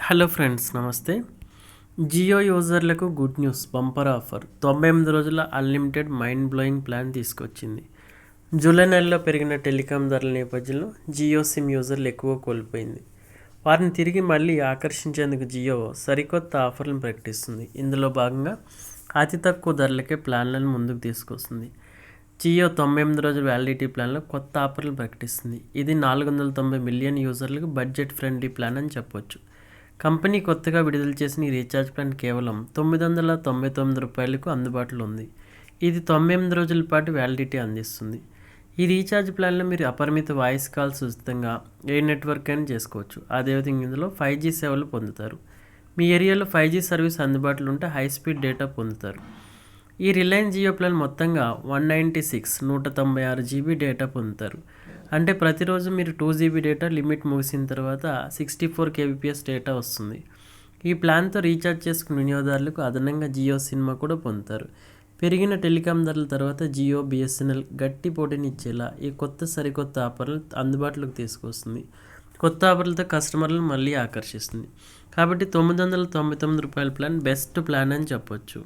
Hello friends, నమస్తే. జియో యూజర్లకు good news. Bumper offer 98 రోజుల అన్లిమిటెడ్ మైండ్ బ్లోయింగ్ ప్లాన్ తీసుకొచ్చింది. జూలై నెలలో పెరిగిన టెలికాం ధరల నేపథ్యంలో జియో సిమ్ యూజర్లు ఎక్కువ కోల్పోయింది. వారిని తిరిగి మళ్ళీ ఆకర్షించేందుకు జియో సరికొత్త ఆఫర్లను ప్రకటిస్తుంది. ఇందులో భాగంగా అతి తక్కువ ధరలకే ప్లాన్లను ముందుకు తీసుకొస్తుంది. జియో 98 రోజుల వ్యాలిడిటీ ప్లాన్లో కొత్త ఆఫర్లు ప్రకటిస్తుంది. ఇది 490 మిలియన్ యూజర్లకు బడ్జెట్ ఫ్రెండ్లీ ప్లాన్ అని చెప్పొచ్చు. కంపెనీ కొత్తగా విడుదల చేసిన ఈ రీఛార్జ్ ప్లాన్ కేవలం రూ. 999 అందుబాటులో ఉంది. ఇది 98 రోజుల పాటు వ్యాలిడిటీ అందిస్తుంది. ఈ రీఛార్జ్ ప్లాన్లో మీరు అపరిమిత వాయిస్ కాల్స్ ఉచితంగా ఏ నెట్వర్క్ అయినా చేసుకోవచ్చు. అదేవిధంగా ఇందులో 5G సేవలు పొందుతారు. మీ ఏరియాలో 5G సర్వీస్ అందుబాటులో ఉంటే హై స్పీడ్ డేటా పొందుతారు. ఈ రిలయన్స్ జియో ప్లాన్ మొత్తంగా 196 జీబీ డేటా పొందుతారు. అంటే ప్రతిరోజు మీరు 2 GB డేటా లిమిట్ ముగిసిన తర్వాత 64 kbps డేటా వస్తుంది. ఈ ప్లాన్తో రీఛార్జ్ చేసుకున్న వినియోగదారులకు అదనంగా జియో సినిమా కూడా పొందుతారు. పెరిగిన టెలికాం ధరల తర్వాత జియో, బిఎస్ఎన్ఎల్ గట్టి పోటీని ఇచ్చేలా ఈ సరికొత్త ఆఫర్లు అందుబాటులోకి తీసుకొస్తుంది. కొత్త ఆఫర్లతో కస్టమర్లను మళ్ళీ ఆకర్షిస్తుంది. కాబట్టి రూ. 999 ప్లాన్ బెస్ట్ ప్లాన్ అని చెప్పొచ్చు.